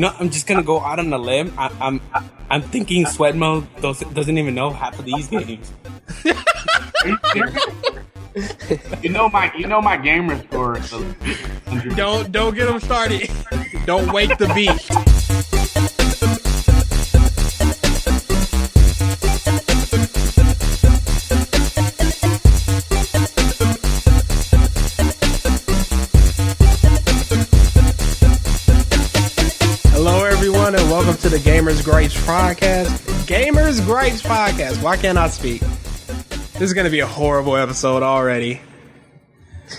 I'm just gonna go out on a limb. I'm thinking SweatMode doesn't even know half of these games. Are you serious? You know my Gamerscore. Don't get them started. Don't wake the beast. Hello, everyone, and welcome to the Gamers Gripes Podcast. Gamers Gripes Podcast. Why can't I speak? This is going to be a horrible episode already.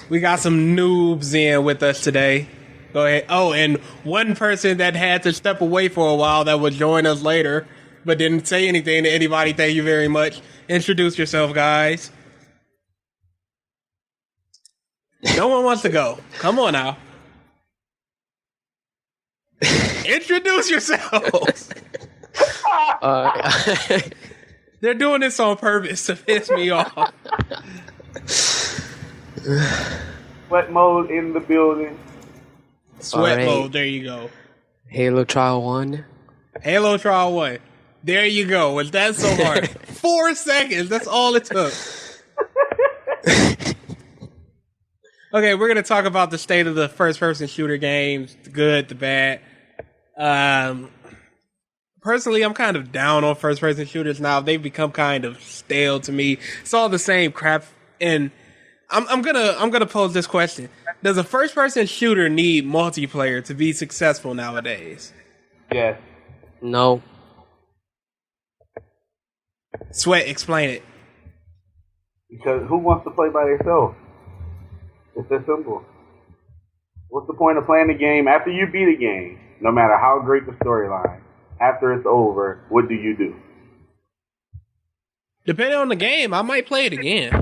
We got some noobs in with us today. Go ahead. Oh, and one person that had to step away for a while that will join us later, but didn't say anything to anybody. Thank you very much. Introduce yourself, guys. No one wants to go. Come on now. Introduce yourselves. They're doing this on purpose to piss me off. SweatMode in the building. SweatMode, right. there you go. Halo Trial 1. Halo Trial 1. There you go. Was that so hard? 4 seconds. That's all it took. Okay, we're going to talk about the state of the first-person shooter games, the good, the bad. Personally, I'm kind of down on first-person shooters now. They've become kind of stale to me. It's all the same crap. And I'm gonna pose this question: does a first-person shooter need multiplayer to be successful nowadays? Yes. No. Sweat, explain it. Because who wants to play by themselves? It's that simple. What's the point of playing the game after you beat a game? No matter how great the storyline, after it's over, what do you do? Depending on the game, I might play it again.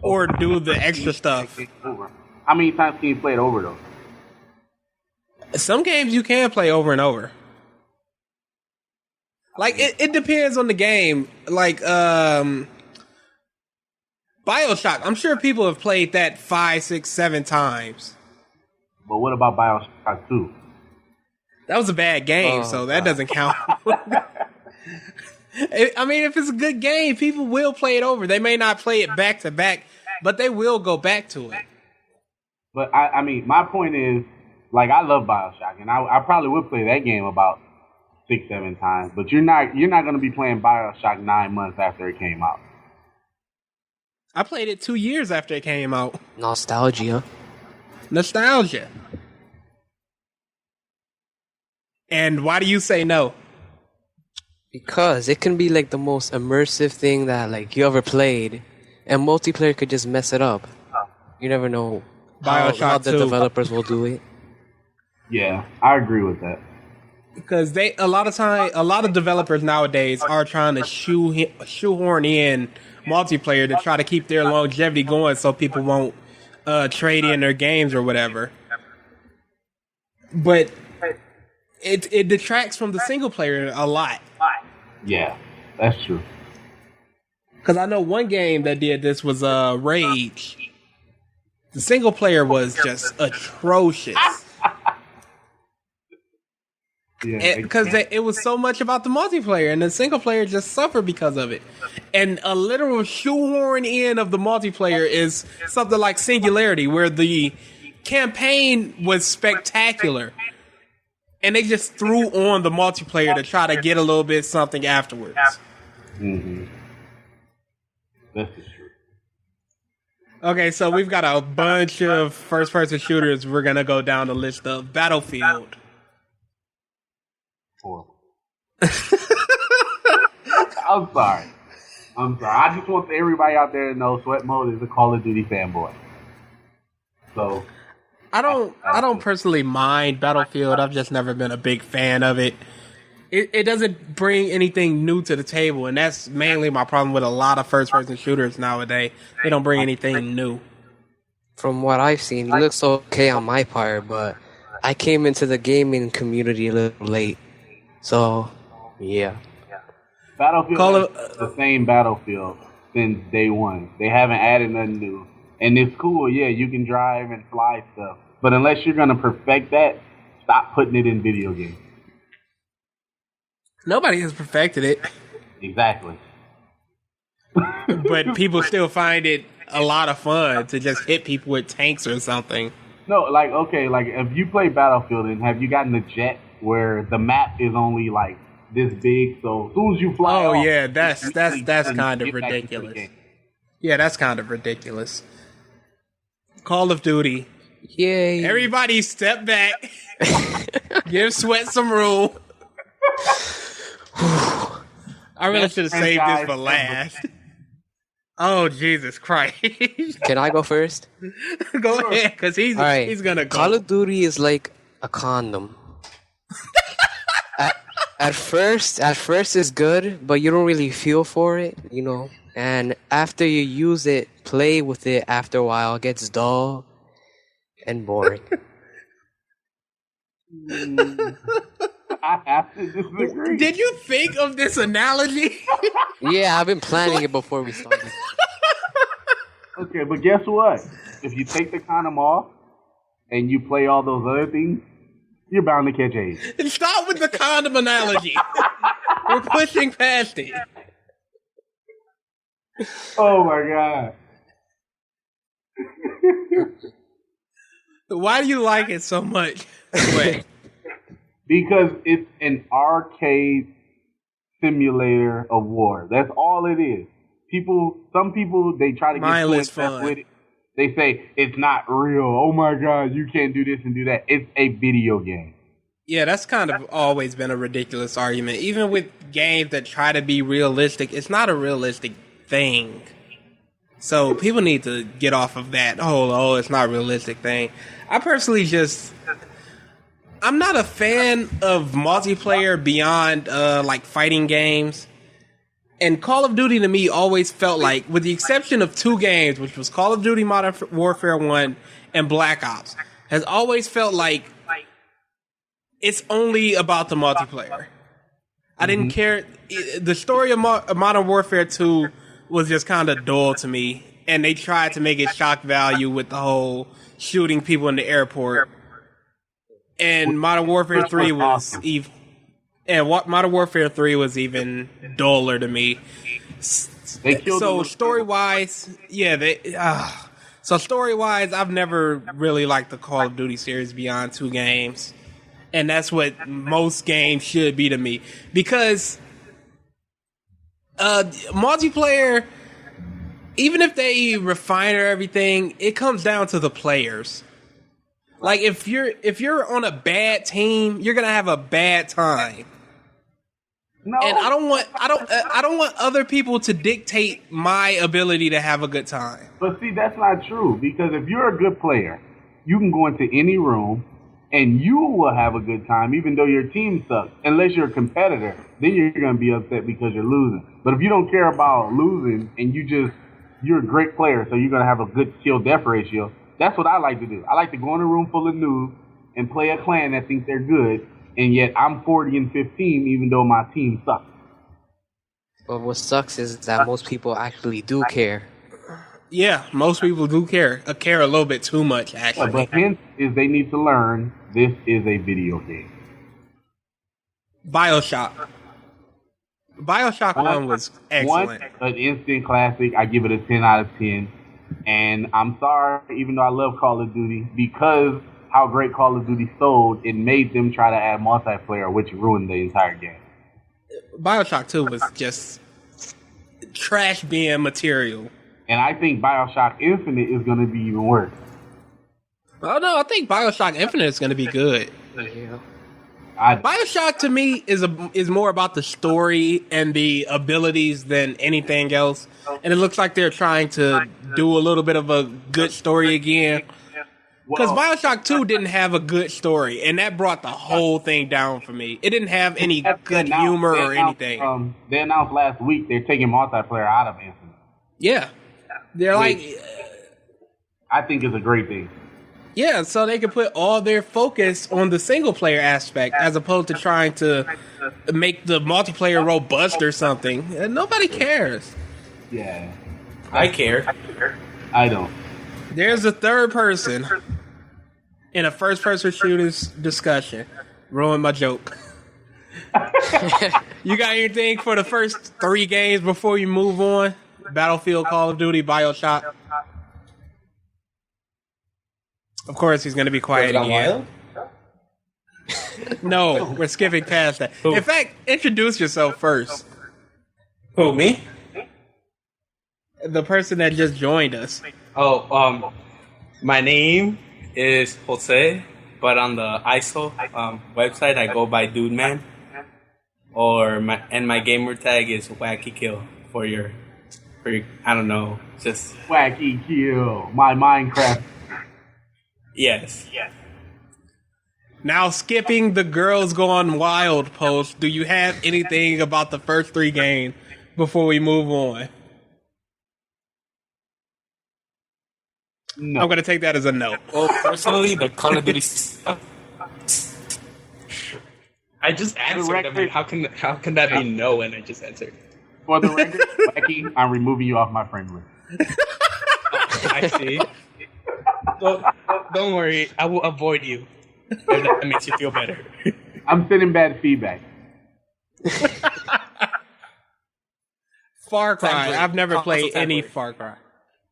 Or do the extra stuff. How many times can you play it over, though? Some games you can play over and over. Like, it depends on the game. Like, BioShock. I'm sure people have played that 5, 6, 7 times. But what about BioShock 2? That was a bad game, so that doesn't count. I mean, if it's a good game, people will play it over. They may not play it back to back, but they will go back to it. But I mean, my point is, like, I love BioShock, and I probably would play that game about 6, 7 times. But you're not going to be playing BioShock 9 months after it came out. I played it 2 years after it came out. Nostalgia. And why do you say no? Because it can be like the most immersive thing that like you ever played, and multiplayer could just mess it up. You never know how the developers will do it. Yeah, I agree with that. Because a lot of developers nowadays are trying to shoehorn in multiplayer to try to keep their longevity going, so people won't trade in their games or whatever. But it detracts from the single player a lot. Yeah, that's true. Because I know one game that did this was Rage. The single player was just atrocious. Because it was so much about the multiplayer, and the single player just suffered because of it. And a literal shoehorn in of the multiplayer is something like Singularity, where the campaign was spectacular, and they just threw on the multiplayer to try to get a little bit something afterwards. Mm-hmm. That's the truth. Okay, so we've got a bunch of first-person shooters. We're going to go down the list of Battlefield. Horrible. I'm sorry. I just want everybody out there to know SweatMode is a Call of Duty fanboy. So I don't personally mind Battlefield. I've just never been a big fan of it. It doesn't bring anything new to the table, and that's mainly my problem with a lot of first-person shooters nowadays. They don't bring anything new. From what I've seen, it looks okay on my part, but I came into the gaming community a little late. So, yeah. Battlefield is the same Battlefield since day one. They haven't added nothing new. And it's cool, yeah, you can drive and fly stuff. But unless you're going to perfect that, stop putting it in video games. Nobody has perfected it. Exactly. But people still find it a lot of fun to just hit people with tanks or something. No, like, okay, like, if you play Battlefield, and have you gotten the jet where the map is only, like, this big, so as soon as you fly off, yeah, that's kind of ridiculous. Yeah, that's kind of ridiculous. Call of Duty. Yay. Everybody step back. Give Sweat some room. I really should have saved this for last. Oh, Jesus Christ. Can I go first? Go ahead, because he's gonna go. Call of Duty is like a condom. At first it's good, but you don't really feel for it, you know. And after you use it, play with it after a while, it gets dull and boring. I have to disagree. Did you think of this analogy? Yeah, I've been planning it before we started. Okay, but guess what? If you take the condom off and you play all those other things, you're bound to catch AIDS. And stop with the condom analogy. We're pushing past it. Oh my God. Why do you like it so much? Wait. Because it's an arcade simulator of war. That's all it is. Some people, they try to get mindless fun with it. They say it's not real. Oh my God, you can't do this and do that. It's a video game. Yeah, that's kind of always been a ridiculous argument. Even with games that try to be realistic, it's not a realistic thing. So people need to get off of that. Oh, it's not a realistic thing. I personally I'm not a fan of multiplayer beyond like fighting games. And Call of Duty to me always felt like, with the exception of two games, which was Call of Duty Modern Warfare 1 and Black Ops, has always felt like it's only about the multiplayer. I didn't care. The story of Modern Warfare 2 was just kind of dull to me. And they tried to make it shock value with the whole shooting people in the airport. And Modern Warfare 3 was even... And Modern Warfare 3 was even duller to me. So story-wise, so story-wise, I've never really liked the Call of Duty series beyond two games. And that's what most games should be to me. Because multiplayer, even if they refine everything, it comes down to the players. Like if you're on a bad team, you're gonna have a bad time. No. And I don't want other people to dictate my ability to have a good time. But see, that's not true, because if you're a good player, you can go into any room and you will have a good time, even though your team sucks. Unless you're a competitor, then you're going to be upset because you're losing. But if you don't care about losing and you're a great player, so you're going to have a good skill-death ratio, that's what I like to do. I like to go in a room full of noobs and play a clan that thinks they're good, and yet I'm 40-15, even though my team sucks. But what sucks is that most people actually do care. Yeah, most people do care. Care a little bit too much, actually. But hence is they need to learn this is a video game. BioShock 1 was excellent. An instant classic. I give it a 10 out of 10. And I'm sorry, even though I love Call of Duty, because how great Call of Duty sold, it made them try to add multiplayer, which ruined the entire game. BioShock 2 was just trash bin material. And I think BioShock Infinite is going to be even worse. Oh no, I think BioShock Infinite is going to be good. Yeah. BioShock to me is more about the story and the abilities than anything else. And it looks like they're trying to do a little bit of a good story again. Because BioShock 2 didn't have a good story, and that brought the whole thing down for me. It didn't have any good humor or anything. They announced last week they're taking multiplayer out of Infinite. Yeah. They're like... I think it's a great thing. Yeah, so they can put all their focus on the single-player aspect as opposed to trying to make the multiplayer robust or something. And nobody cares. Yeah. I care. I don't. There's a third person. in a first-person shooters discussion. Ruined my joke. You got anything for the first 3 games before you move on? Battlefield, Call of Duty, BioShock. Of course, he's going to be quiet again. No, we're skipping past that. Who? In fact, introduce yourself first. Who, me? The person that just joined us. Oh, my name is Jose, but on the ISO website I go by Doodman, my gamer tag is Wacky Kill for your I don't know, just Wacky Kill, my Minecraft. yes. Now, skipping the Girls Gone Wild post, do you have anything about the first 3 games before we move on? No. I'm going to take that as a no. Well, personally, the Call of Duty. I just answered. I mean, how can that be no when I just answered? For the record, Wacky, I'm removing you off my friend list. I see. Don't worry, I will avoid you. If that makes you feel better. I'm sending bad feedback. Far Cry. I've never played any Far Cry.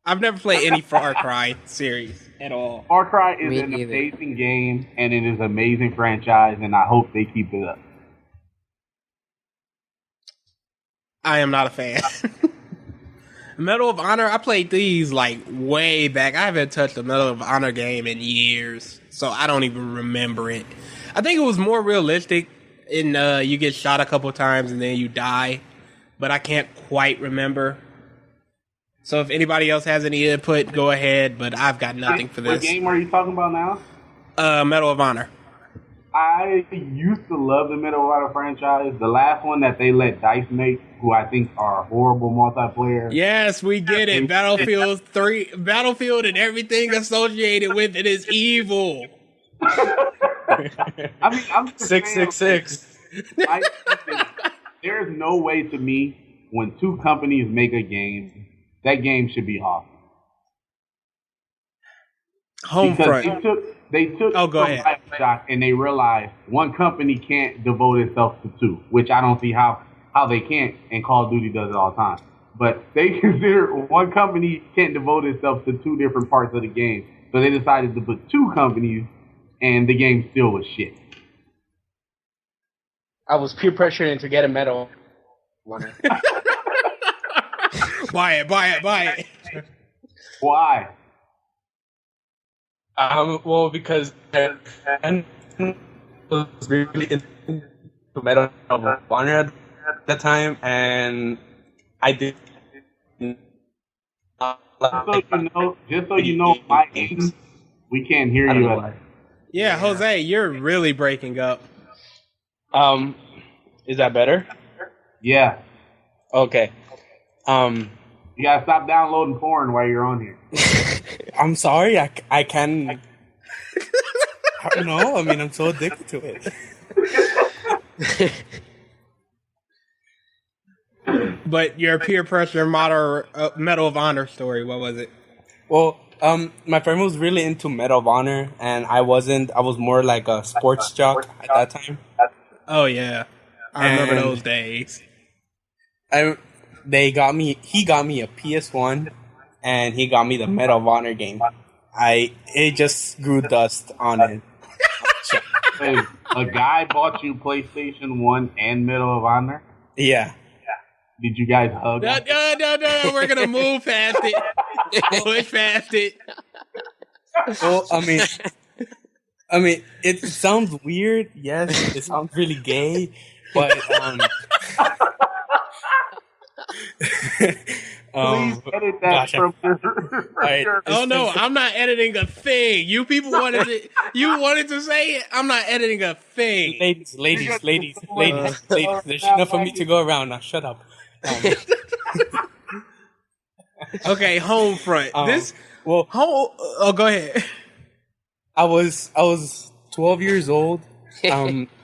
I've never played any Far Cry series at all. Far Cry is Me an neither. amazing game, and it is an amazing franchise, and I hope they keep it up. I am not a fan. Medal of Honor, I played these like way back. I haven't touched a Medal of Honor game in years, so I don't even remember it. I think it was more realistic in you get shot a couple times and then you die, but I can't quite remember. So if anybody else has any input, go ahead, but I've got nothing for this. What game are you talking about now? Medal of Honor. I used to love the Medal of Honor franchise. The last one that they let DICE make, who I think are horrible multiplayer. Yes, we get it. Battlefield 3, Battlefield and everything associated with it is evil. I mean, I'm just 666. There's no way to me when 2 companies make a game, that game should be off. Homefront. They took Oh, go ahead. BioShock and they realized one company can't devote itself to 2, which I don't see how they can't, and Call of Duty does it all the time. But they consider one company can't devote itself to 2 different parts of the game, so they decided to put 2 companies, and the game still was shit. I was peer pressured into get a medal. Buy it. Why? Well, because I was really into Medal of Honor at that time, and I did. Just so you know, my games, we can't hear I don't you. know why. Yeah, Jose, you're really breaking up. Is that better? Yeah, Okay. you gotta stop downloading porn while you're on here. I'm sorry. I can. I don't know. I mean, I'm so addicted to it. But your peer pressure Medal of Honor story, what was it? Well, my friend was really into Medal of Honor, and I wasn't. I was more like a sports jock at that time. Oh, yeah. I remember And- those days. He got me a PS1, and he got me the Medal of Honor game. It just grew dust on it. Hey, a guy bought you PlayStation 1 and Medal of Honor? Yeah. Did you guys hug? No, we're going to move past it. Push past it. Well, I mean, it sounds weird. Yes, it sounds really gay, but Please edit that gosh, from Alright, Oh, no, I'm not editing a thing. You people wanted to say it. I'm not editing a thing. ladies. There's enough for me to go around. Now, shut up. Okay, Homefront. Go ahead. I was 12 years old.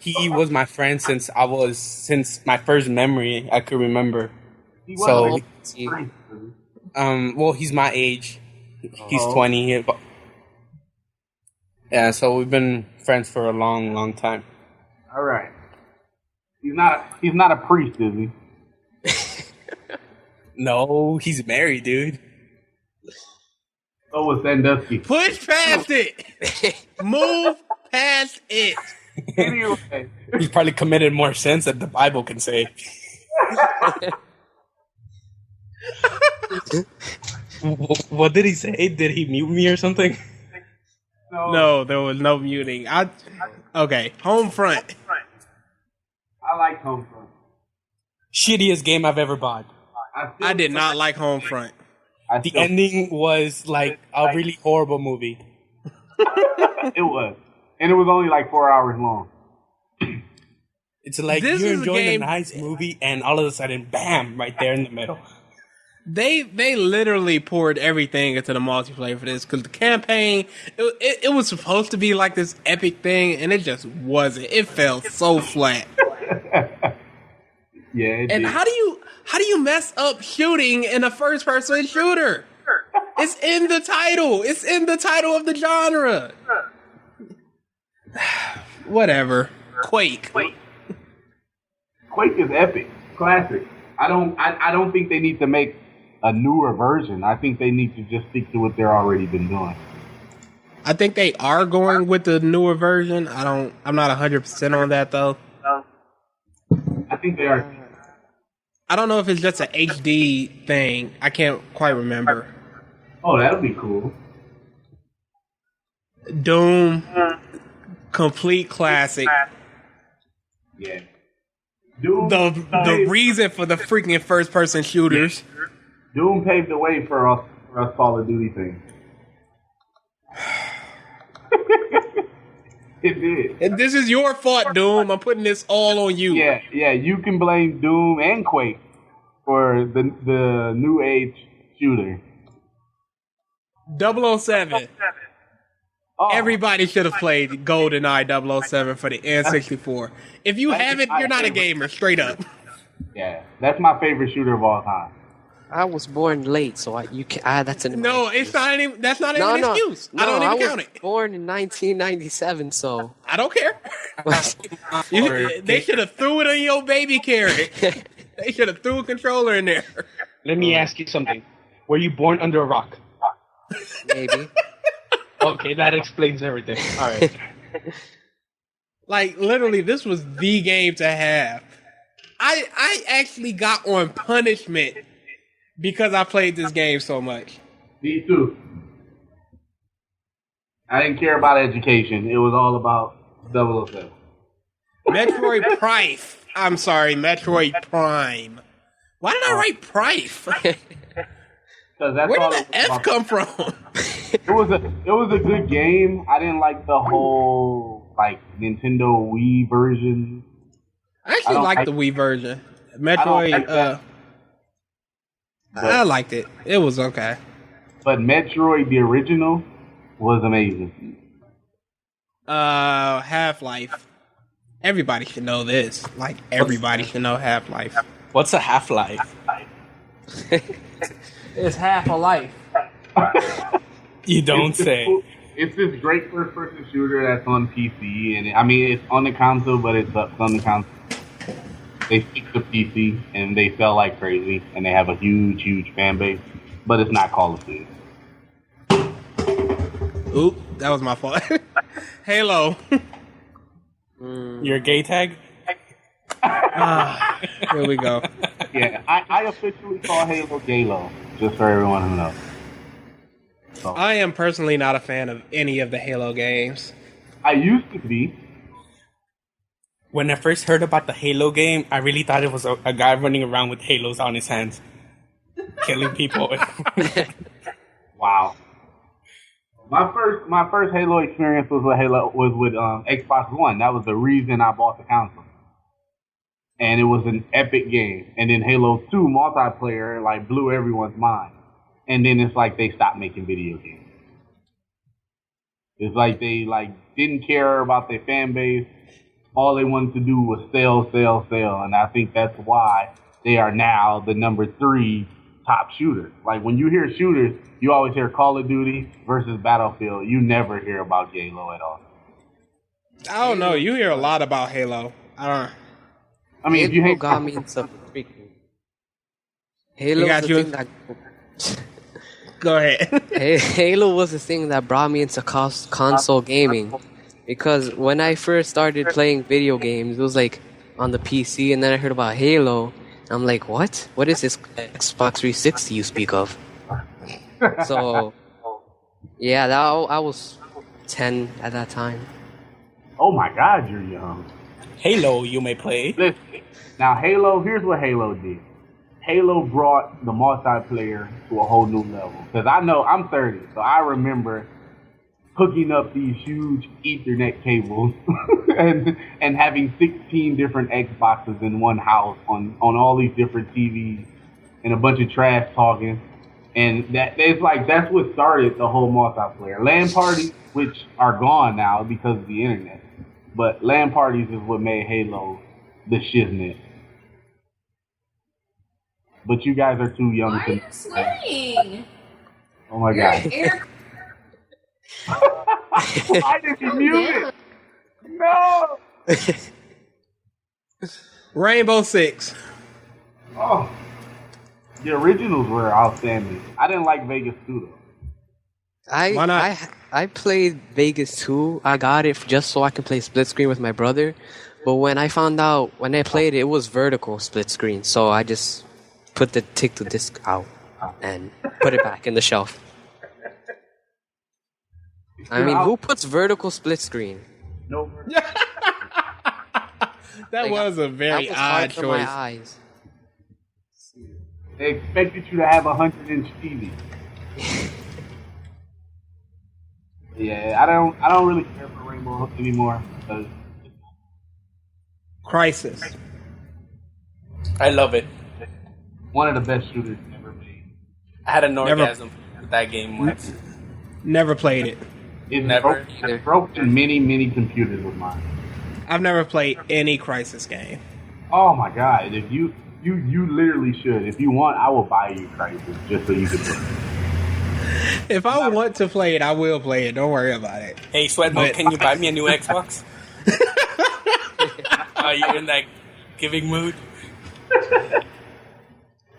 He was my friend since my first memory I could remember. So, well, he's my age. He's 20. Yeah, so we've been friends for a long, long time. All right. He's not a priest, is he? No, he's married, dude. So was Sandusky. Push past it. Move past it. Anyway. He's probably committed more sins than the Bible can say. What did he say? Did he mute me or something? No, there was no muting. Okay, Homefront. I like Homefront. Shittiest game I've ever bought. I did not like Homefront. The ending was like a really horrible movie. It was. And it was only like 4 hours long. It's like you're enjoying a nice movie and all of a sudden, bam, right there in the middle. They literally poured everything into the multiplayer for this because the campaign, it was supposed to be like this epic thing and it just wasn't. It fell so flat. Yeah. And did. how do you mess up shooting in a first person shooter? It's in the title. It's in the title of the genre. Whatever. Quake is epic. Classic. I don't think they need to make a newer version. I think they need to just stick to what they're already been doing. I think they are going with the newer version. I'm not 100% on that though. I think they are. I don't know if it's just an HD thing. I can't quite remember. Oh, that'll be cool. Doom, complete classic. Yeah. Doom. The reason for the freaking first person shooters. Doom paved the way for us Call of Duty things. It did. And this is your fault, Doom. I'm putting this all on you. Yeah. You can blame Doom and Quake for the new age shooter. 007. Oh, Everybody should have played GoldenEye 007 for the N64. If you haven't, you're not a gamer. Straight up. yeah, that's my favorite shooter of all time. I was born late, so that's an No, it's not. That's not an excuse. I don't even count it. I was born in 1997, so I don't care. They should have threw it on your baby carrot. They should have threw a controller in there. Let me ask you something. Were you born under a rock? maybe. Okay, that explains everything. All right. Like, literally, this was the game to have. I actually got on punishment because I played this game so much. Me too. I didn't care about education. It was all about 007. Metroid Prime. I'm sorry, Metroid Prime. Why did I write Prime? That's Where all did the F come from? It was a good game. I didn't like the whole like Nintendo Wii version. I actually liked the Wii version. Metroid, I liked it. It was okay. But Metroid, the original, was amazing. Half-Life. Everybody should know this. Like, everybody should know Half-Life. What's a Half-Life? It's half a life. You don't say. It's this great first-person shooter that's on PC, and I mean it's on the console, but it's on the console. They stick to PC, and they sell like crazy, and they have a huge fan base. But it's not Call of Duty. Oop, that was my fault. Halo. Your gay tag? Here we go. Yeah, I officially call Halo Galo, just for everyone who knows. So, I am personally not a fan of any of the Halo games. I used to be. When I first heard about the Halo game, I really thought it was a guy running around with halos on his hands, killing people. Wow. My first Halo experience was with Xbox One. That was the reason I bought the console. And it was an epic game. And then Halo 2 multiplayer like blew everyone's mind. And then it's like they stopped making video games. It's like they didn't care about their fan base. All they wanted to do was sell. And I think that's why they are now the number 3 top shooters. Like when you hear shooters, you always hear Call of Duty versus Battlefield. You never hear about Halo at all. I don't know. You hear a lot about Halo. I mean, if you Halo hate got me into freaking. Halo got was you. the thing that. Go ahead. Halo was the thing that brought me into console gaming, because when I first started playing video games, it was like on the PC, and then I heard about Halo. I'm like, what? What is this Xbox 360 you speak of? So, yeah, I was 10 at that time. Oh my God, you're young. Halo, you may play. Listen, now Halo, here's what Halo did. Halo brought the multiplayer to a whole new level. Because I know I'm 30, so I remember hooking up these huge Ethernet cables and having 16 different Xboxes in one house on all these different TVs and a bunch of trash talking. And that's what started the whole multiplayer. LAN parties, which are gone now because of the internet. But LAN parties is what made Halo the shiznit. But you guys are too young Why are you sweating? Oh my God. Why did you mute it? No! Rainbow Six. Oh. The originals were outstanding. I didn't like Vegas 2 though. Why not? I played Vegas 2. I got it just so I could play split screen with my brother. But when I found out, when I played it, it was vertical split screen. So I just put the disc out and put it back in the shelf. I mean, who puts vertical split screen? No. That was a very that was odd hard for my choice. eyes. They expected you to have a 100-inch TV. Yeah, I don't really care for Rainbow anymore because Crisis. I love it. one of the best shooters ever made. I had an orgasm with that game once. Never played it. It's broken many computers of mine. I've never played any Crisis game. Oh my God! If you literally should. If you want, I will buy you Crisis just so you can play it. If I want to play it, I will play it. Don't worry about it. Hey, SweatMode, can you buy me a new Xbox? Are you in that giving mood?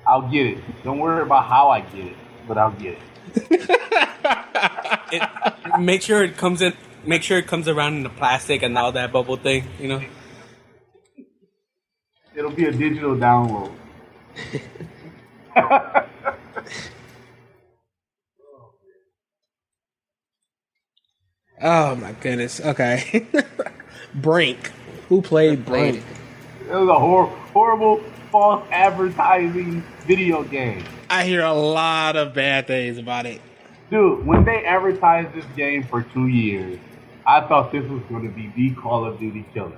I'll get it. Don't worry about how I get it, but I'll get it. Make sure it comes in. Make sure it comes around in the plastic and all that bubble thing. You know. It'll be a digital download. Oh my goodness. Okay. Brink. Who played Brink? It was a horrible false advertising video game. I hear a lot of bad things about it. Dude, when they advertised this game for 2 years, I thought this was going to be the Call of Duty killer.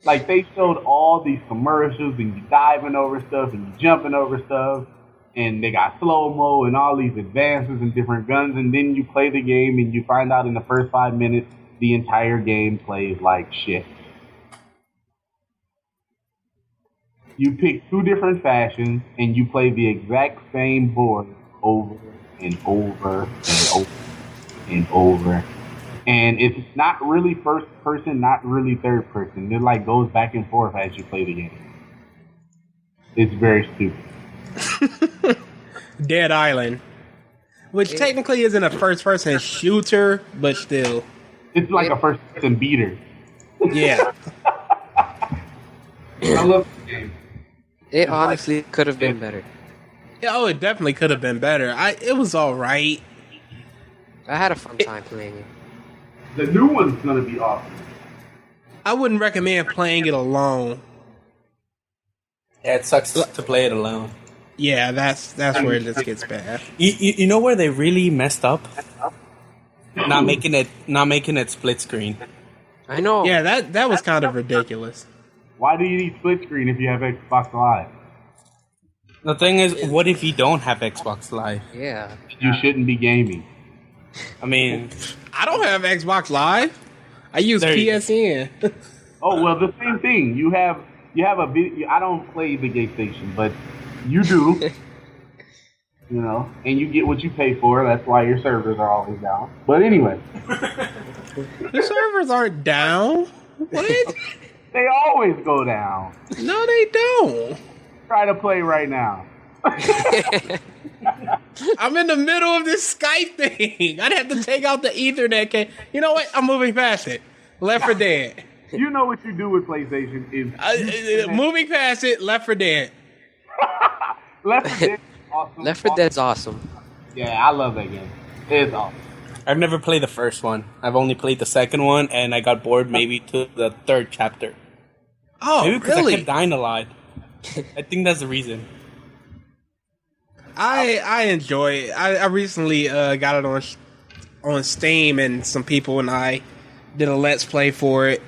Like, they showed all these commercials, and you diving over stuff, and you jumping over stuff, and they got slow-mo and all these advances and different guns, and then you play the game, and you find out in the first 5 minutes, the entire game plays like shit. You pick 2 different fashions, and you play the exact same board over and over and over and over. And it's not really first person, not really third person. It like goes back and forth as you play the game. It's very stupid. Dead Island. Which technically isn't a first person shooter, but still. It's like a first person beater. Yeah. I love the game. It honestly could have been better. Oh, it definitely could have been better. It was alright. I had a fun time playing it. The new one's gonna be awesome. I wouldn't recommend playing it alone. Yeah, it sucks to play it alone. Yeah, that's where this gets bad. You know where they really messed up? Not making it split screen. I know. Yeah, that was kind of ridiculous. Why do you need split screen if you have Xbox Live? The thing is, what if you don't have Xbox Live? Yeah. You shouldn't be gaming. I mean, I don't have Xbox Live. I use There you go. PSN. Oh well, the same thing. You have a video. I don't play the gay station, but you do. You know, and you get what you pay for. That's why your servers are always down. But anyway, The servers aren't down. What? they always go down. No, they don't. Try to play right now. I'm in the middle of this Skype thing. I'd have to take out the Ethernet cable. You know what? I'm moving past it. Left 4 Dead. You know what you do with PlayStation is Moving past it. Left 4 Dead. Left 4 Dead. Awesome. Left 4 Dead's awesome. Yeah, I love that game. It's awesome. I've never played the first one. I've only played the second one, and I got bored maybe to the third chapter. Oh, Maybe because I really? kept dying a lot. I think that's the reason. I enjoy it. I recently got it on Steam, and some people and I did a Let's Play for it.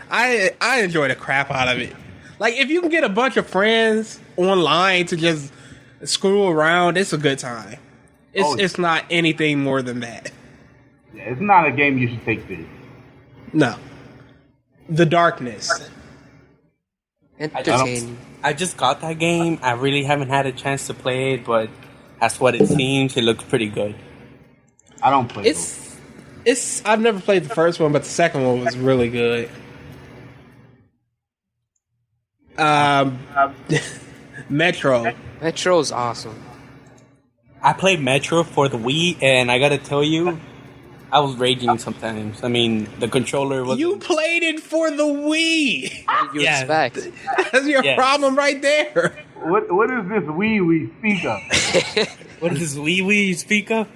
I enjoy the crap out of it. Like, if you can get a bunch of friends online to just screw around, it's a good time. It's not anything more than that. Yeah, it's not a game you should take serious. No. The darkness. Entertaining. I just got that game. I really haven't had a chance to play it, but that's what it seems. It looks pretty good. I don't play It's I've never played the first one, but the second one was really good. Metro. Metro's awesome. I played Metro for the Wii, and I gotta tell you, I was raging sometimes. I mean, the controller was... You played it for the Wii. What do you Yeah. expect? That's your Yes. problem right there. What is this we speak of? What is this Wii you speak of?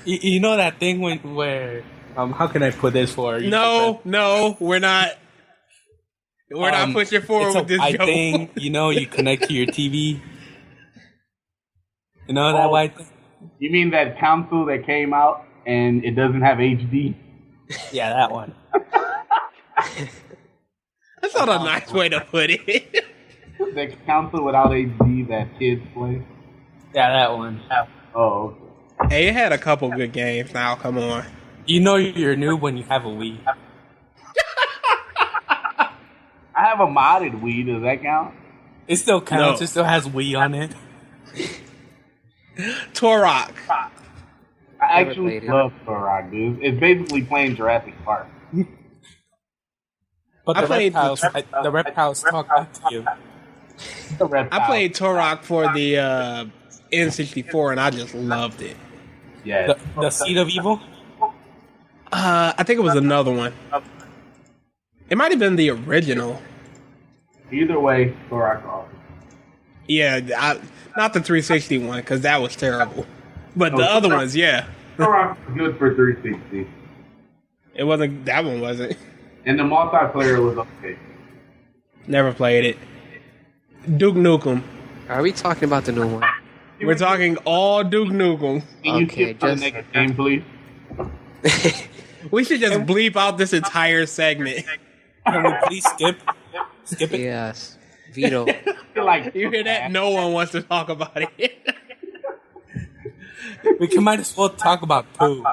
You know that thing where how can I put this for you? No, we're not. We're not pushing forward it's with this white joke. thing, you connect to your TV. You know that white thing? You mean that console that came out and it doesn't have HD? Yeah, that one. That's not a nice way to put it. The console without HD that kids play? Yeah, that one. Oh, okay. Hey, it had a couple good games. Now, come on. You know you're new when you have a Wii. I have a modded Wii. Does that count? It still counts. No. It still has Wii on it. Turok. I Never actually played it. love Turok, dude. It's basically playing Jurassic Park. But I the played the reptiles talk back to you. I played Turok for the N64, and I just loved it. Yeah. The Seed of Evil? I think it was another one. It might have been the original. Either way, Turok awesome. Yeah, not the 360 one, because that was terrible. But the other ones, yeah. Turok was good for 360. It wasn't, that one wasn't. And the multiplayer was okay. Never played it. Duke Nukem. Are we talking about the new one? We're talking all Duke Nukem. Can you Okay, skip to the just- next game, please? We should just bleep out this entire segment. Can we please skip it? Yes. Veto. I feel like You hear that? No one wants to talk about it. We might as well talk about poo.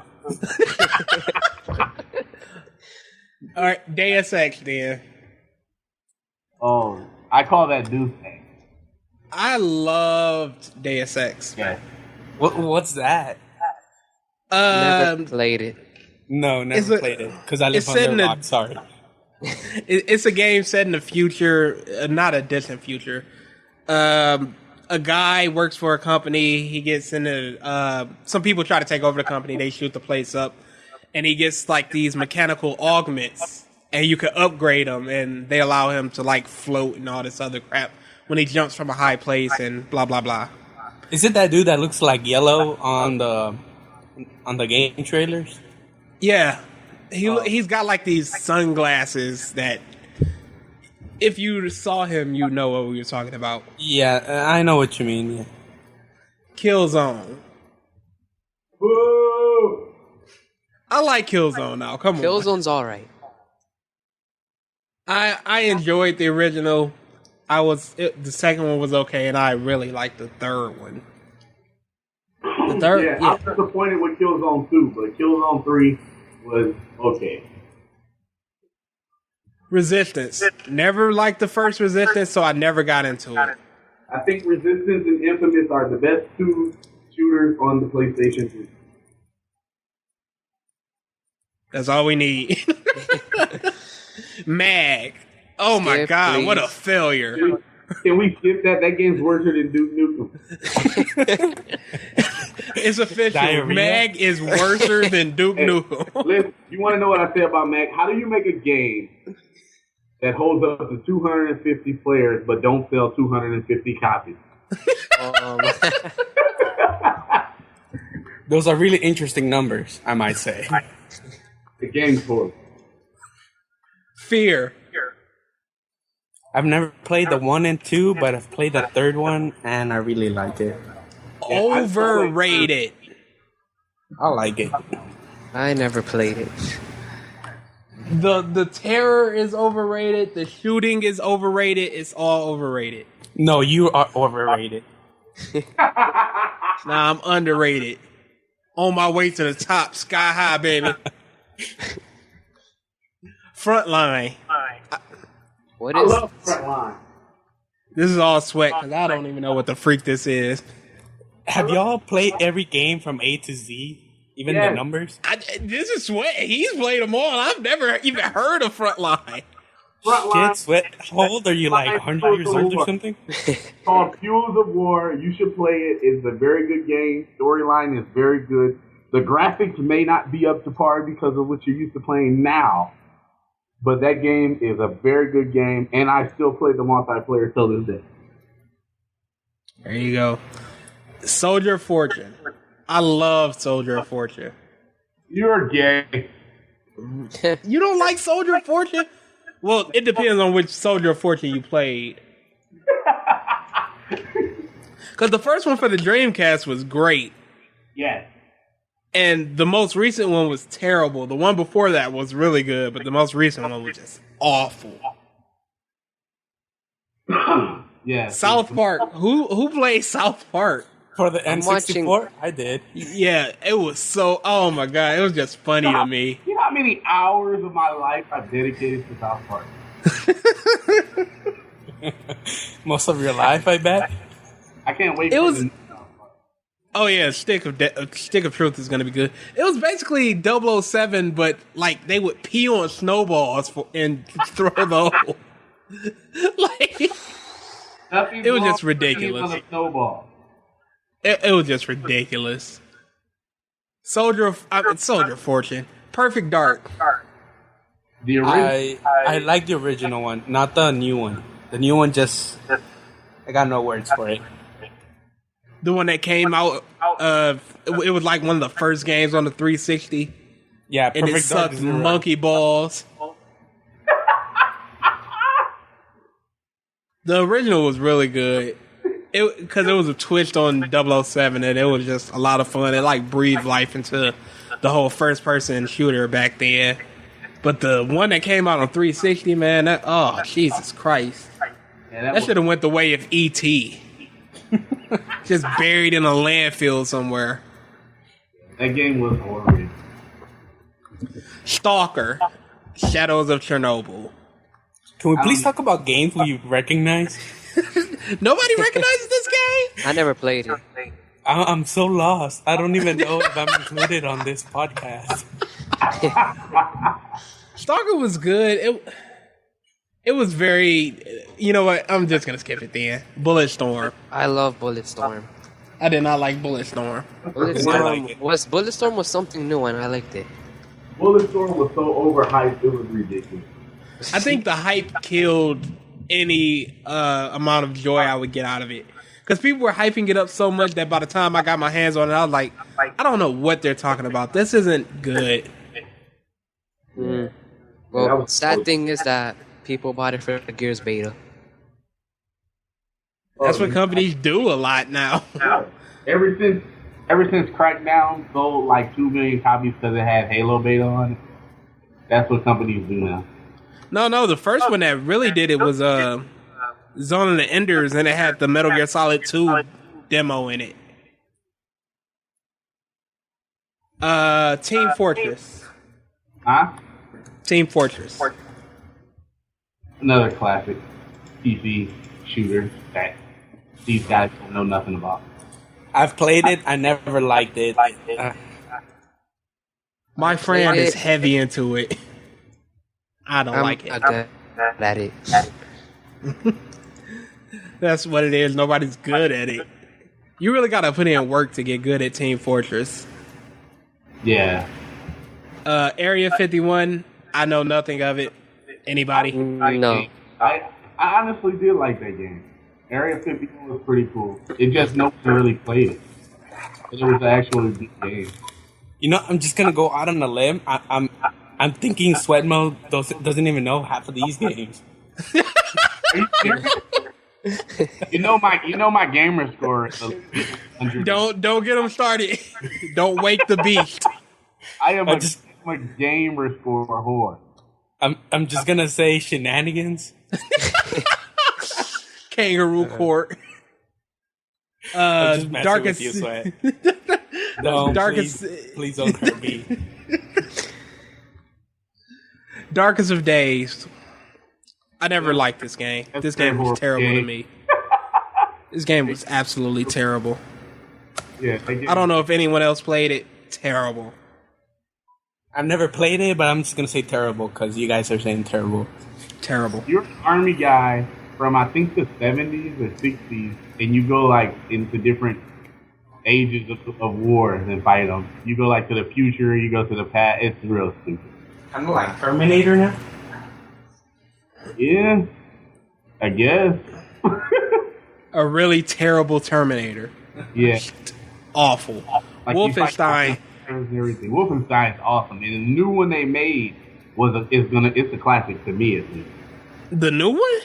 All right, Deus Ex then. Oh, I call that Deuce Egg. I loved Deus Ex. Yeah. What's that? Never played it. No, It's never a- played it because I live it's on set the in a- rock. Sorry. It's a game set in the future, not a distant future. A guy works for a company. He gets into some people try to take over the company. They shoot the place up, and he gets like these mechanical augments, and you can upgrade them, and they allow him to like float and all this other crap when he jumps from a high place and blah blah blah. Is it that dude that looks like yellow on the game trailers? Yeah, he's got like these sunglasses that if you saw him, you know what we were talking about. Yeah, I know what you mean. Yeah. Killzone. Woo! I like Killzone now. Come on. Killzone's alright. I enjoyed the original. The second one was okay, and I really liked the third one. The third, Yeah, yeah. I was disappointed with Killzone 2, but Killzone 3 was okay. Resistance. Never liked the first Resistance, so I never got into it. I think Resistance and Infamous are the best two shooters on the PlayStation 3. That's all we need. Mag. Oh my Skip, god, please. what a failure. Can we skip that? That game's worse than Duke Nukem. It's official. Diarrhea? Mag is worse than Duke Nukem. Listen, you want to know what I say about Mag? How do you make a game that holds up to 250 players but don't sell 250 copies? Those are really interesting numbers, I might say. The game's full. Fear. I've never played the 1 and 2, but I've played the third one, and I really like it. Overrated. I like it. I never played it. The terror is overrated. The shooting is overrated. It's all overrated. No, you are overrated. Nah, I'm underrated. On my way to the top, sky high, baby. Frontline. What I is? love Frontline. This is all sweat because I don't even know what the freak this is. Have y'all played every game from A to Z? Even Yes. the numbers? This is sweat. He's played them all. I've never even heard of Frontline. Frontline Kid, Sweat, how old are you, like 100 years old or something? called Fuels of War. You should play it. It's a very good game. Storyline is very good. The graphics may not be up to par because of what you're used to playing now, but that game is a very good game, and I still play the multiplayer till this day. There you go. Soldier of Fortune. I love Soldier of Fortune. You're gay. You don't like Soldier of Fortune? Well, it depends on which Soldier of Fortune you played. Because the first one for the Dreamcast was great. Yes. And the most recent one was terrible. The one before that was really good, but the most recent one was just awful. Yeah. South Park. Who played South Park? For the I'm N64? watching- I did. Yeah, it was so. Oh my god, it was just funny to me. You know how many hours of my life I've dedicated to South Park? Most of your life, I bet. I can't wait It for was- the new South Park. Oh yeah, Stick of Truth is gonna be good. It was basically 007, but like they would pee on snowballs and throw the hole. Like Nothing's it was wrong just with ridiculous. on a snowball. it was just ridiculous. Soldier of Fortune, Perfect Dark. The original. I like the original one, not the new one. The new one just... I got no words for it. The one that came out, it was like one of the first games on the 360, Yeah, and it Perfect Dark sucked is the- monkey balls. The original was really good. Because it was a twist on 007, and it was just a lot of fun. It like breathed life into the whole first person shooter back then. But the one that came out on 360, man, Jesus Christ. Yeah, That should have went the way of E.T. Just buried in a landfill somewhere. that game was horrible. Stalker, Shadows of Chernobyl. Can we please talk about games we recognize? Nobody recognizes this game? I never played it. I'm so lost. I don't even know if I'm included on this podcast. Stalker was good. It was very... You know what? I'm just going to skip it then. Bulletstorm. I love Bulletstorm. I did not like Bulletstorm. Bulletstorm was something new and I liked it. Bulletstorm was so overhyped, it was ridiculous. I think the hype killed any amount of joy I would get out of it. Because people were hyping it up so much that by the time I got my hands on it, I was like, I don't know what they're talking about. This isn't good. Mm. That Well, was sad close. thing is that people bought it for the Gears beta. That's what companies do a lot now. Ever since Crackdown sold like 2 million copies because it had Halo beta on it, that's what companies do now. No, the first one that really did it was Zone of the Enders, and it had the Metal Gear Solid 2 demo in it. Team Fortress. Huh? Team Fortress. Another classic PC shooter. That these guys don't know nothing about. I've played it. I never liked it. My friend is heavy into it. I don't like it. I'm good at it. That's what it is. Nobody's good at it. You really gotta put in work to get good at Team Fortress. Yeah. Area 51, I know nothing of it. Anybody? No. I honestly did like that game. Area 51 was pretty cool. It just nobody really played it. It was actually a good game. You know, I'm just gonna go out on a limb. I'm thinking SweatMode doesn't even know half of these games. Are you serious? You know my gamer score is 100. Don't get them started. Don't wake the beast. I am a gamer score whore. I'm just gonna say shenanigans. Kangaroo court. I'm just messing Darkest. with you, Sweat. No, Darkest. please don't hurt me. Darkest of Days. I never liked this game. This game was terrible to me. This game was absolutely terrible. Yeah, I don't know if anyone else played it. Terrible. I've never played it, but I'm just gonna say terrible because you guys are saying terrible. Terrible. You're an army guy from I think the 70s or 60s, and you go like into different ages of war and fight them. You go like to the future, you go to the past. It's real stupid. I'm like Terminator now. Yeah, I guess. A really terrible Terminator. Yeah, Awful. like you fight Wolfenstein. and everything. Wolfenstein's awesome, and the new one they made it's a classic to me at least. The new one?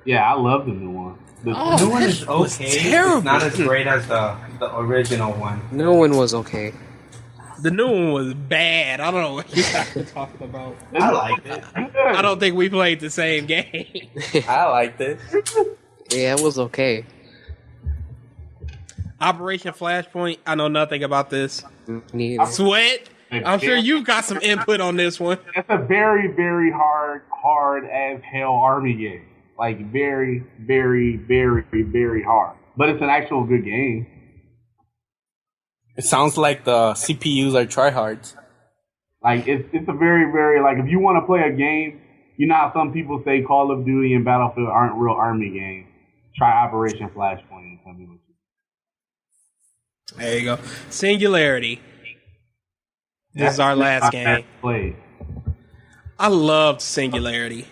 Yeah, I love the new one. The New one is was okay. terrible. It's not as great as the original one. No one was okay. The new one was bad. I don't know what you guys are talking about. I liked it. I don't think we played the same game. I liked it. Yeah, it was okay. Operation Flashpoint, I know nothing about this. Neither. Sweat, I'm sure you've got some input on this one. It's a very, very hard as hell army game. Like very, very, very, very hard. But it's an actual good game. It sounds like the CPUs are tryhards. Like it's a very, very like if you want to play a game, you know how some people say Call of Duty and Battlefield aren't real army games. Try Operation Flashpoint and tell me what you There you go. Singularity. This is our last game. Played. I loved Singularity.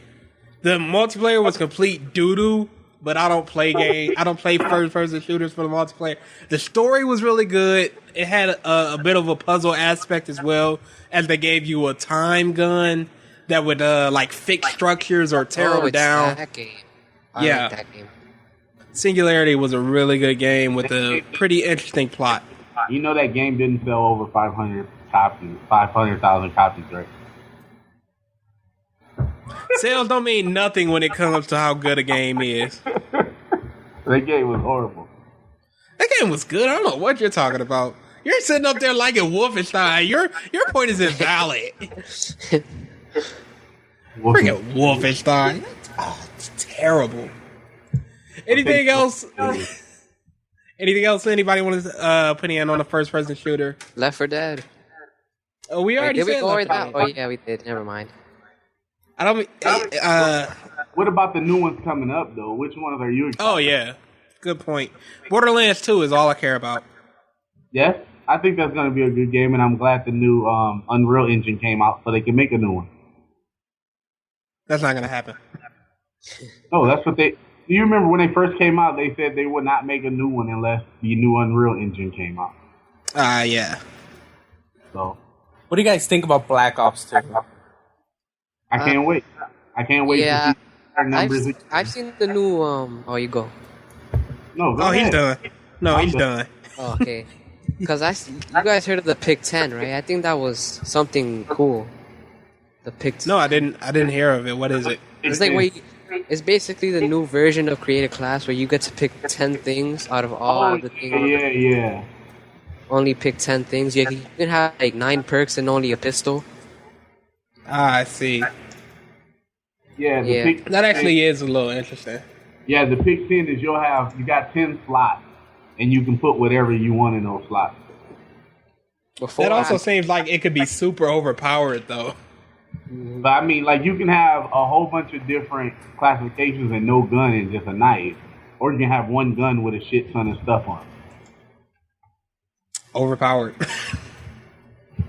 The multiplayer was complete doo-doo, but I don't play first-person shooters for the multiplayer. The story was really good. It had a bit of a puzzle aspect as well, as they gave you a time gun that would like fix structures or tear them down. That game. Yeah. Like that game. Singularity was a really good game with a pretty interesting plot. You know that game didn't sell over 500,000 copies, right? Sales don't mean nothing when it comes to how good a game is. That game was horrible. That game was good. I don't know what you're talking about. You're sitting up there liking Wolfenstein. Your point is invalid. Freaking Wolfenstein. Oh, it's terrible. Anything else? Anything else anybody want to put in on a first-person shooter? Left 4 Dead. Oh, we already Did we said go over Left 4 that? Dead. Oh yeah, we did. Never mind. I don't. What about the new ones coming up though? Which ones are you excited? Oh yeah, good point. Borderlands 2 is all I care about. Yes, I think that's going to be a good game, and I'm glad the new Unreal Engine came out so they can make a new one. That's not gonna happen. No, that's what they. Do you remember when they first came out? They said they would not make a new one unless the new Unreal Engine came out. Yeah. So What do you guys think about Black Ops 2? I can't wait. I can't wait Yeah, to see our numbers. I've seen the new. Oh, you go. No, go Oh, ahead. he's done. No, I'm he's done. done. Oh, okay. Because you guys heard of the Pick 10, right? I think that was something cool. The Pick. No, I didn't hear of it. What is it? It's like it's basically the new version of Create a Class where you get to pick 10 things out of all the things. Yeah. Only pick 10 things. You can have like 9 perks and only a pistol. I see. Yeah, Yeah. That actually is a little interesting. Yeah, the pick 10 is you got 10 slots, and you can put whatever you want in those slots. That also seems like it could be super overpowered, though. But I mean, like, you can have a whole bunch of different classifications and no gun and just a knife, or you can have one gun with a shit ton of stuff on it. Overpowered.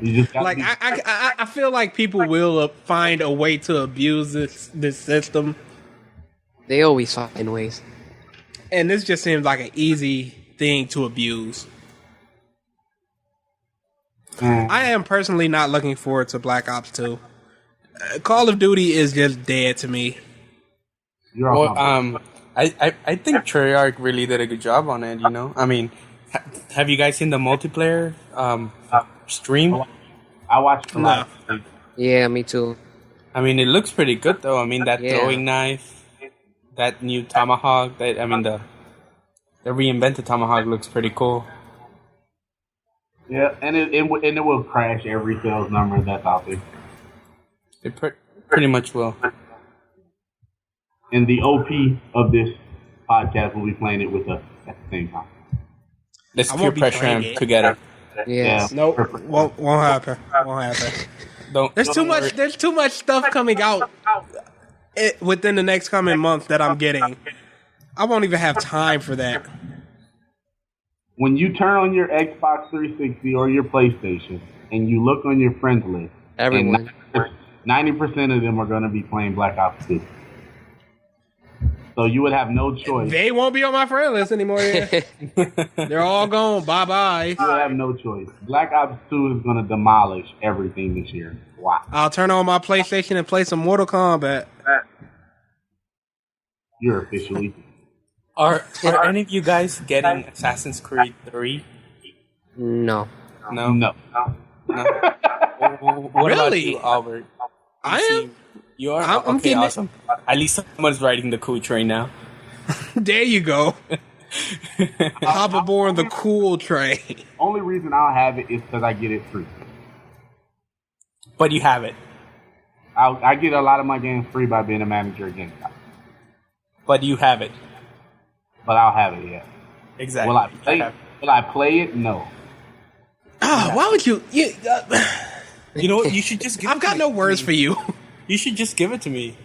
You just like I feel like people will find a way to abuse this system. They always find ways. And this just seems like an easy thing to abuse. I am personally not looking forward to Black Ops 2. Call of Duty is just dead to me. Well, I think Treyarch really did a good job on it, you know? I mean, have you guys seen the multiplayer stream? I watched a lot. Yeah, me too. I mean, it looks pretty good, though. I mean, that throwing knife, that new tomahawk, the reinvented tomahawk looks pretty cool. Yeah, and it will crash every sales number that's out there. It pretty much will. And the OP of this podcast will be playing it with us at the same time. Let's peer pressure him together. Yes. Nope. Won't happen. Won't happen. There's too much stuff coming out within the next coming month that I'm getting. I won't even have time for that. When you turn on your Xbox 360 or your PlayStation and you look on your friends list, everyone, 90% of them are going to be playing Black Ops 2. So you would have no choice. They won't be on my friend list anymore. They're all gone. Bye-bye. You would have no choice. Black Ops 2 is going to demolish everything this year. Wow. I'll turn on my PlayStation and play some Mortal Kombat. You're officially... Are any of you guys getting Assassin's Creed 3? No. What really? About you, Albert? I am. You are? I'm okay, awesome. At least someone's riding the cool train now. There you go. Hop aboard the cool train. Only reason I'll have it is because I get it free. But you have it. I get a lot of my games free by being a manager at GameScore. But you have it. But I'll have it, yeah. Exactly. Will I play it? No. Why would you? You know what? You should just give I've got no words for you. You should just give it to me.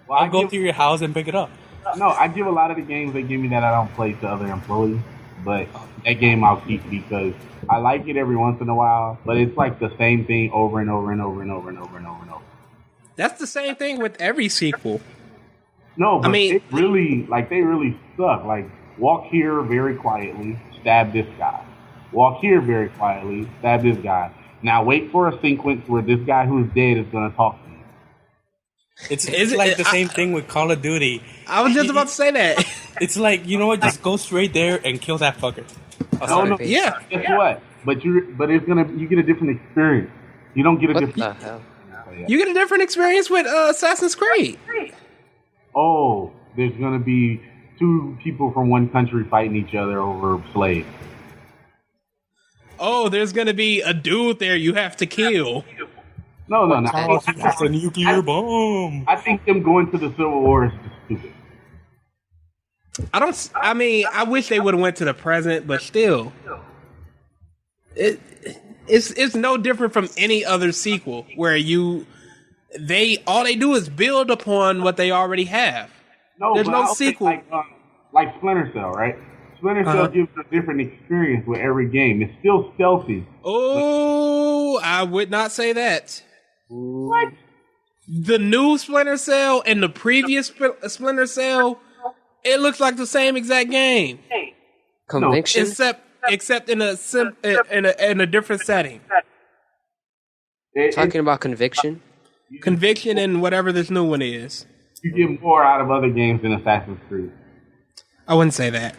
Well, I'll go through your house and pick it up. No, I give a lot of the games they give me that I don't play to other employees. But that game I'll keep because I like it every once in a while. But it's like the same thing over and over and over and over and over and over and over. That's the same thing with every sequel. No, but I mean, they really suck. Like, walk here very quietly, stab this guy. Walk here very quietly, stab this guy. Now wait for a sequence where this guy who's dead is going to talk to you. It's like the same thing with Call of Duty. I was just about to say that. It's like, you know what? Just go straight there and kill that fucker. No. Yeah. Guess what? But you get a different experience. You don't get a different. What the hell? You get a different experience with Assassin's Creed. Oh, there's going to be two people from one country fighting each other over slaves. Oh, there's going to be a dude there you have to kill. No. That's a nuclear bomb. I think them going to the Civil War is just stupid. I wish they would have went to the present, but still. It's no different from any other sequel where all they do is build upon what they already have. There's no sequel. Like Splinter Cell, right? Splinter Cell gives a different experience with every game. It's still stealthy. Oh, I would not say that. What? The new Splinter Cell and the previous Splinter Cell, it looks like the same exact game. Conviction? Except in a different setting. Talking about Conviction? Conviction and whatever this new one is. You get more out of other games than Assassin's Creed. I wouldn't say that.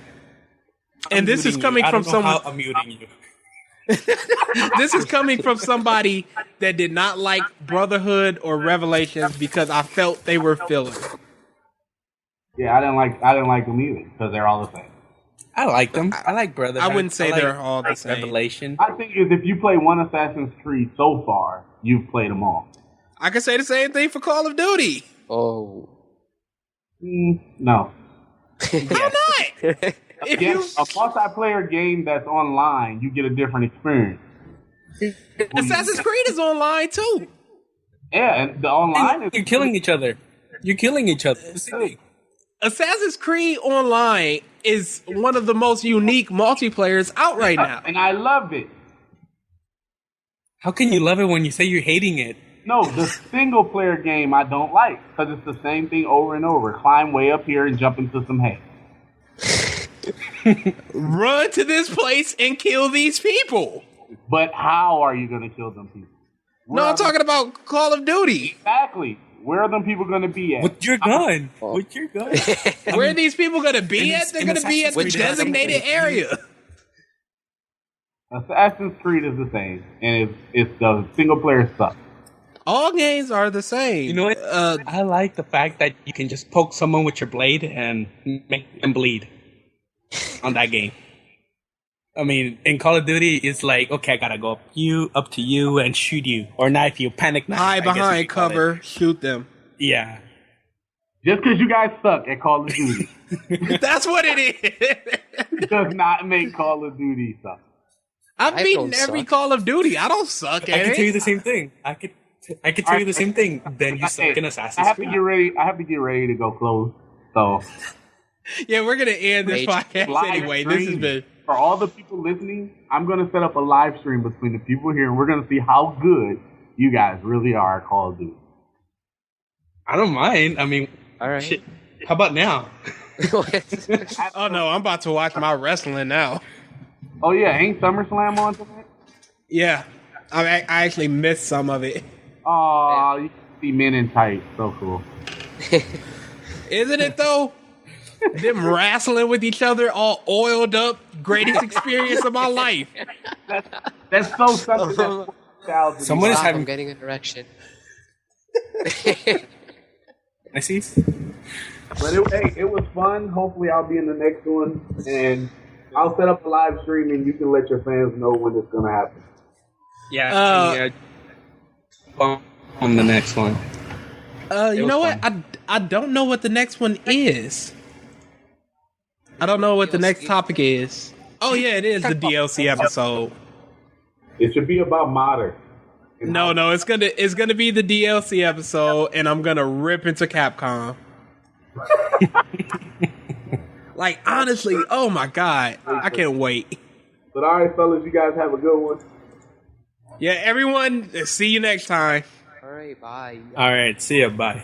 And this is coming from someone. I'm muting you. This is coming from somebody that did not like Brotherhood or Revelations because I felt they were filler. Yeah, I didn't like them either because they're all the same. I like them. I like Brotherhood. I wouldn't say they're all the same. Revelation. I think if you play one Assassin's Creed so far, you've played them all. I can say the same thing for Call of Duty. Oh. No. How not? If Again, you a multiplayer game that's online, you get a different experience. Assassin's Creed is online too. Yeah, and the online is You're killing each other. You're killing each other. Assassin's Creed Online is one of the most unique multiplayers out right now. and I love it. How can you love it when you say you're hating it? No, the single player game I don't like because it's the same thing over and over. Climb way up here and jump into some hay. Run to this place and kill these people. But how are you going to kill them people? No, I'm talking about Call of Duty. Exactly. Where are them people going to be at? With your gun. With your gun. Where are these people going to be at? They're going to be at the designated area. Assassin's Creed is the same, and it's the single player stuff. All games are the same. You know what? I like the fact that you can just poke someone with your blade and make them bleed on that game. I mean, in Call of Duty, it's like, okay, I gotta go up to you and shoot you, or knife you, panic knife. Hide behind cover, shoot them. Yeah. Just because you guys suck at Call of Duty That's what it is. does not make Call of Duty suck. I've beaten every Call of Duty. I don't suck at I can tell you it. the same thing. I could tell you the same thing. Then you suck in Assassin's Creed. I have to get ready to go close. So Yeah, we're going to end this podcast live anyway. This has stream. been... For all the people listening, I'm going to set up a live stream between the people here, and we're going to see how good you guys really are at Call of Duty. I don't mind. I mean, All right. shit. How about now? Oh, no, I'm about to watch my wrestling now. Oh yeah, ain't SummerSlam on tonight? Yeah, I actually missed some of it. Oh, you can see men in tights. So cool. Isn't it, though? Them wrestling with each other, all oiled up. Greatest experience of my life. That's so something that's child. Someone is I'm having. getting an erection. I see. But it was fun. Hopefully, I'll be in the next one, and I'll set up a live stream, and you can let your fans know when it's gonna happen. Yeah. On the next one. You know what? I don't know what the next one is. I don't know what the next topic is. Oh yeah, it is the DLC episode. It should be about modern. No, it's gonna be the DLC episode, and I'm gonna rip into Capcom. Like honestly, oh my god, I can't wait. But all right, fellas, you guys have a good one. Yeah, everyone, see you next time. All right, bye. All right. See ya. Bye.